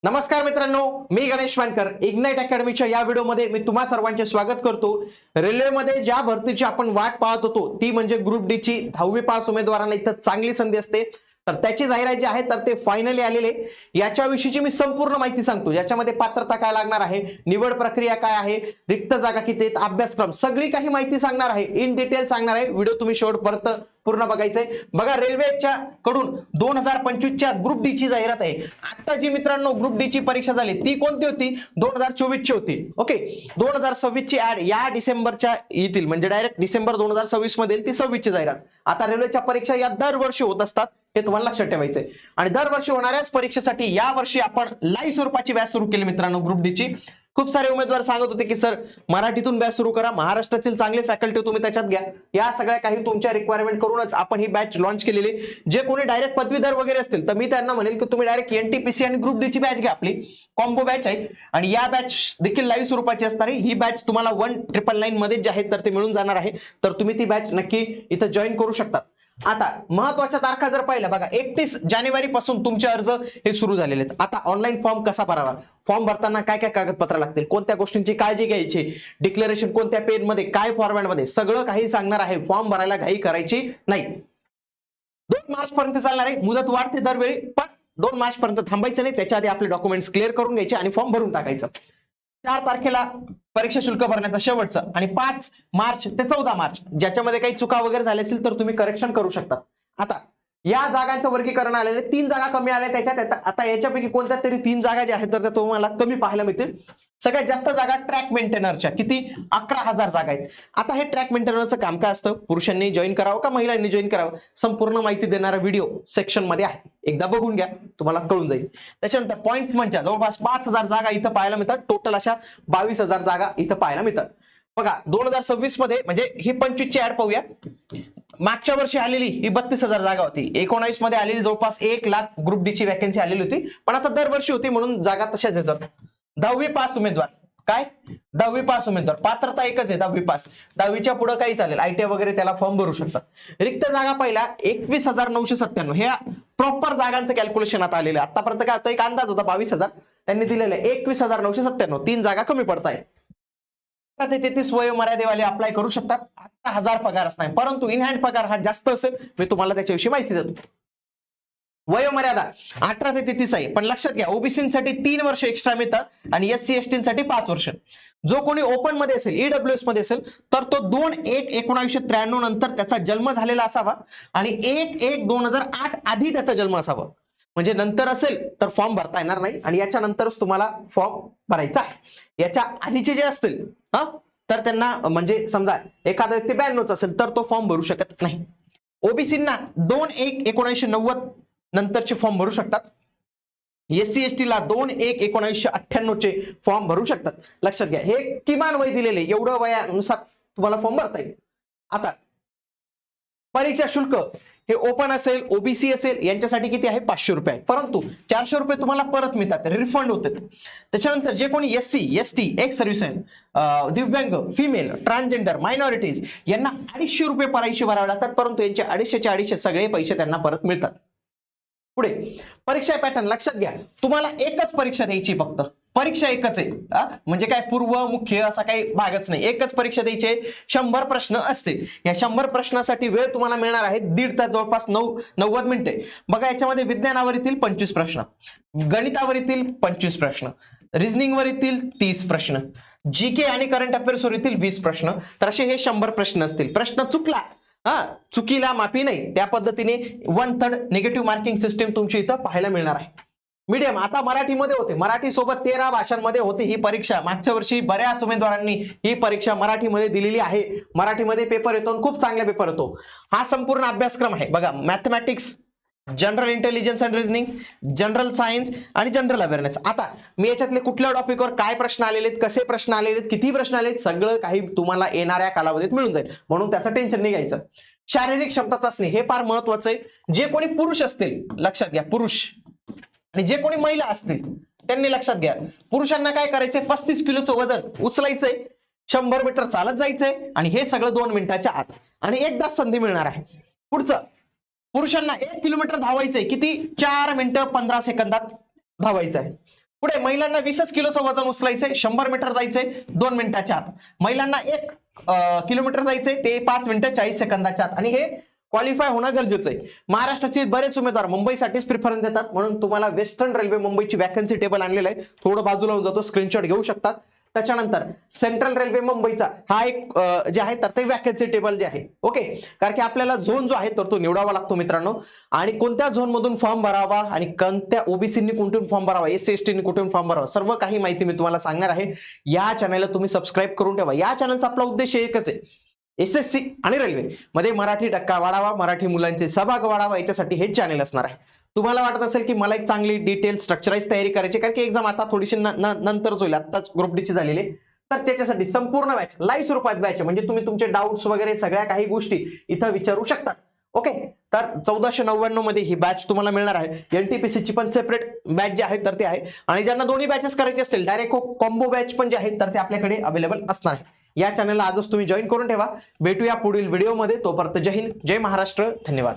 नमस्कार मित्रांनो, मी गणेश वानकर. इग्नाइट अकॅडमीच्या या व्हिडिओमध्ये मी तुम्हा सर्वांचे स्वागत करतो. रेल्वेमध्ये ज्या भरतीची आपण वाट पाहत होतो ती म्हणजे ग्रुप डी ची 10वी पास उमेदवारांना इथं चांगली संधी असते. तर त्याची जाहिरात जी आहे तर ते फायनली आलेले. याच्याविषयीची मी संपूर्ण माहिती सांगतो. याच्यामध्ये पात्रता काय लागणार आहे, निवड प्रक्रिया काय आहे, रिक्त जागा किती आहेत, अभ्यासक्रम सगळी काही माहिती सांगणार आहे. इन डिटेल सांगणार आहे. व्हिडिओ तुम्ही शेवटपर्यंत पूर्ण बघायचंय. बघा, रेल्वेच्या कडून 2025 च्या ग्रुप डी ची जाहिरात आहे. आता जी मित्रांनो ग्रुप डी ची परीक्षा झाली ती कोणती होती? 2024 ची होती. ओके, 2026 ची ऍड या डिसेंबरच्या येतील, म्हणजे डायरेक्ट डिसेंबर 2026 मध्ये ती 26 ची जाहिरात. आता रेल्वेच्या परीक्षा या दरवर्षी होत असतात, हे तुम्हाला लक्षात ठेवायचंय. आणि दरवर्षी होणाऱ्याच परीक्षेसाठी या वर्षी आपण लाईव्ह स्वरूपाची बॅच सुरू केली मित्रांनो ग्रुप डी ची. खूप सारे उमेदवार सांगत होते की सर मराठीतून बॅच सुरू करा, महाराष्ट्रातील चांगले फॅकल्टी तुम्ही त्याच्यात घ्या. या सगळ्या काही तुमच्या रिक्वायरमेंट करूनच आपण ही बॅच लॉन्च केलेली. जे कोणी डायरेक्ट पदवीधर वगैरे असतील तर मी त्यांना म्हणेल की तुम्ही डायरेक्ट एनटीपीसी आणि ग्रुप डी ची बॅच घ्या. आपली कॉम्बो बॅच आहे आणि या बॅच देखील लाईव्ह स्वरूपाची असणार आहे. ही बॅच तुम्हाला 1999 मध्ये जे आहे तर ते मिळून जाणार आहे. तर तुम्ही ती बॅच नक्की इथं जॉईन करू शकता. आता महत्वाच्या तारखा जर पाहिल्या बघा, 31 जानेवारी पासून तुमचे अर्ज हे सुरू झालेले आहेत. आता ऑनलाईन फॉर्म कसा भरावा, फॉर्म भरताना काय काय कागदपत्र लागतील, कोणत्या गोष्टींची काळजी घ्यायची, डिक्लेरेशन कोणत्या पेन मध्ये, काय फॉर्मॅट मध्ये, सगळं काही सांगणार आहे. फॉर्म भरायला घाई करायची नाही. 2 मार्च पर्यंत चालणार आहे. मुदत वाढते दरवेळी, पण 2 मार्च पर्यंत थांबायचं नाही. त्याच्या आधी आपले डॉक्युमेंट्स क्लिअर करून घ्यायचे आणि फॉर्म भरून टाकायचं. 4 तारखेला परीक्षा शुल्क भरण्याचं शेवटचं आणि 5 मार्च ते 14 मार्च ज्याच्यामध्ये काही चुका वगैरे झाल्या असतील तर तुम्ही करेक्शन करू शकता. आता या जागांचं वर्गीकरण आलेले, 3 जागा कमी आल्या त्याच्यात. आता याच्यापैकी कोणत्या तरी 3 जागा ज्या आहेत तर त्या तुम्हाला कमी पाहायला मिळतील. सगळ्यात जास्त जागा ट्रॅक मेंटेनरच्या, किती 11,000 जागा आहेत. आता हे ट्रॅक मेंटेनरचं काम काय असतं, पुरुषांनी जॉईन करावं का महिलांनी जॉईन करावं, संपूर्ण माहिती देणारा व्हिडिओ सेक्शन मध्ये आहे. एकदा बघून घ्या, तुम्हाला कळून जाईल. त्याच्यानंतर पॉइंट्स म्हणजे जवळपास 5,000 जागा इथं पाहायला मिळतात. टोटल अशा 22,000 जागा इथं पाहायला मिळतात. बघा 2026 मध्ये म्हणजे ही 25 ची ऍड पाहूया. मागच्या वर्षी आलेली ही 32,000 जागा होती. 19 मध्ये आलेली जवळपास 1 लाख ग्रुप डी ची वॅकन्सी आलेली होती. पण आता दरवर्षी होती म्हणून जागा तशाच येतात. 10वी पास उमेदवार, काय 10वी पास उमेदवार पात्रता एकच आहे, 10वी पास. 10वीच्या पुढे काही चालेल, आयटीआय वगैरे त्याला फॉर्म भरू शकतात. रिक्त जागा पहिला 21,997. हे प्रॉपर जागांचं कॅल्क्युलेशन आता आलेलं आहे. आतापर्यंत काय होतं, एक अंदाज होता 22,000, त्यांनी दिलेलं आहे 21,997. 3 जागा कमी पडत आहे. 33 वयोमर्यादेवाले अप्लाय करू शकतात. 18,000 पगार असणार, परंतु इन हँड पगार हा जास्त असेल. मी तुम्हाला त्याच्याविषयी माहिती देतो. वयोमर्यादा 18 ते 33 आहे, पण लक्षात घ्या ओबीसीसाठी 3 वर्ष एक्स्ट्रा मिळतात आणि एससी एसटी साठी 5 वर्ष. जो कोणी ओपन मध्ये असेल, ईडब्ल्यूएस मध्ये असेल तर तो 2/1/1993 नंतर त्याचा जन्म झालेला असावा आणि 1/1/2008 आधी त्याचा जन्म असावा. म्हणजे नंतर असेल तर फॉर्म भरता येणार नाही आणि याच्या नंतरच तुम्हाला फॉर्म भरायचा आहे. याच्या आधीचे जे असतील तर त्यांना, म्हणजे समजा एखादा व्यक्ती 92 असेल तर तो फॉर्म भरू शकत नाही. ओबीसींना 2/1/1990 नंतरचे फॉर्म भरू शकतात. एससी एसटी ला 2/1/1998 चे फॉर्म भरू शकतात. लक्षात घ्या, हे किमान वय दिलेले, एवढं वयानुसार तुम्हाला फॉर्म भरता येईल. आता परीक्षा शुल्क हे ओपन असेल, ओबीसी असेल यांच्यासाठी किती आहे, 500 रुपये आहे. परंतु 400 रुपये तुम्हाला परत मिळतात, रिफंड होतात. त्याच्यानंतर जे कोणी एससी एसटी, एक्स सर्व्हिसमॅन, दिव्यांग, फिमेल, ट्रान्सजेंडर, मायनॉरिटीज यांना 250 रुपये पैसे भरावे लागतात. परंतु यांचे 250 सगळे पैसे त्यांना परत मिळतात. पुढे परीक्षा पॅटर्न लक्षात घ्या, तुम्हाला एकच परीक्षा द्यायची, फक्त परीक्षा एकच आहे. म्हणजे काय पूर्व मुख्य असा काही भागच नाही, एकच परीक्षा द्यायची आहे. 100 प्रश्न असतील. या 100 प्रश्नासाठी वेळ तुम्हाला मिळणार आहे 1.5 तास, जवळपास 90 मिनिटे. बघा याच्यामध्ये विज्ञानावरील 25 प्रश्न, गणितावरील 25 प्रश्न, रिझनिंग वरील 30 प्रश्न, जीके आणि करंट अफेअर्स वरील 20 प्रश्न. तर असे हे 100 प्रश्न असतील. प्रश्न चुकला, चुकीला माफी नाही, त्या पद्धतीने 1/3 निगेटिव्ह मार्किंग सिस्टीम तुमची इथं पाहायला मिळणार आहे. मीडियम आता मराठीमध्ये होते, मराठी सोबत 13 भाषांमध्ये होते ही परीक्षा. मागच्या वर्षी बऱ्याच उमेदवारांनी ही परीक्षा मराठीमध्ये दिलेली आहे. मराठीमध्ये पेपर येतो, खूप चांगला पेपर येतो. हा संपूर्ण अभ्यासक्रम आहे. बघा mathematics, general intelligence and reasoning, general science आणि जनरल अवेअरनेस. आता मी याच्यातले कुठल्या टॉपिकवर काय प्रश्न आलेले आहेत, कसे प्रश्न आलेले आहेत, किती प्रश्न आलेत, सगळं काही तुम्हाला येणाऱ्या कालावधीत मिळून जाईल. म्हणून त्याचं टेन्शन नाही घ्यायचं. शारीरिक क्षमता चाचणी हे फार महत्वाचं आहे. जे कोणी पुरुष असतील, लक्षात घ्या पुरुष, आणि जे कोणी महिला असतील त्यांनी लक्षात घ्या, पुरुषांना काय करायचंय, 35 किलोचं वजन उचलायचंय, 100 मीटर चालत जायचंय आणि हे सगळं 2 मिनिटाच्या आत, आणि एकदा संधी मिळणार आहे. पुढचं, पुरुषांना 1 किलोमीटर धावायचंय, किती, 4 मिनिटं 15 सेकंदात धावायचं आहे. पुढे महिलांना 20 किलोचं वजन उचलायचंय, 100 मीटर जायचंय 2 मिनिटाच्या आत. महिलांना 1 किलोमीटर जायचंय ते 5 मिनिटं 40 सेकंदाच्या आत, आणि हे क्वालिफाय होणं गरजेचं आहे. महाराष्ट्राचे बरेच उमेदवार मुंबईसाठीच प्रिफरन्स देतात, म्हणून तुम्हाला वेस्टर्न रेल्वे मुंबईची वॅकन्सी टेबल आणलेलं आहे, थोडं बाजूला होऊन जातो, स्क्रीनशॉट घेऊ शकतात. त्याच्यानंतर सेंट्रल रेल्वे मुंबईचा हा एक जे आहे तर ते वॅकन्सी टेबल जे आहे, ओके. कारण की आपल्याला झोन जो आहे तर तो निवडावा लागतो मित्रांनो, आणि कोणत्या झोन मधून फॉर्म भरावा आणि कोणत्या ओबीसीनी कुठून फॉर्म भरावा, एससी एसटीनी कुठून फॉर्म भरावा, सर्व काही माहिती मी तुम्हाला सांगणार आहे. या चॅनलला तुम्ही सबस्क्राईब करून ठेवा. या चॅनलचा आपला उद्देश एकच आहे, एसएससी आणि रेल्वे मध्ये मराठी टक्का वाढावा, मराठी मुलांचे सहभाग वाढावा, याच्यासाठी हे चॅनल असणार आहे. तुम्हाला वाटत असेल की मला एक चांगली डिटेल स्ट्रक्चराइज तयारी करायची, कारण की एक्झाम आता थोडीशी नंतरच होईल, आताच ग्रुप डी ची झालेली, तर त्याच्यासाठी संपूर्ण बॅच लाईव्ह स्वरूपात बॅच आहे, म्हणजे तुम्ही तुमचे डाऊट्स वगैरे सगळ्या काही गोष्टी इथं विचारू शकता, ओके. तर 1499 मध्ये ही बॅच तुम्हाला मिळणार आहे. एनटीपीसी ची पण सेपरेट बॅच जी आहे तर ते आहे, आणि ज्यांना दोन्ही बॅचेस करायचे असतील डायरेक्ट कॉम्बो बॅच पण जे आहेत तर ते आपल्याकडे अवेलेबल असणार आहे. या चॅनलला आजच तुम्ही जॉईन करून ठेवा. भेटूया पुढील व्हिडिओमध्ये, तोपर्यंत जय हिंद, जय महाराष्ट्र, धन्यवाद.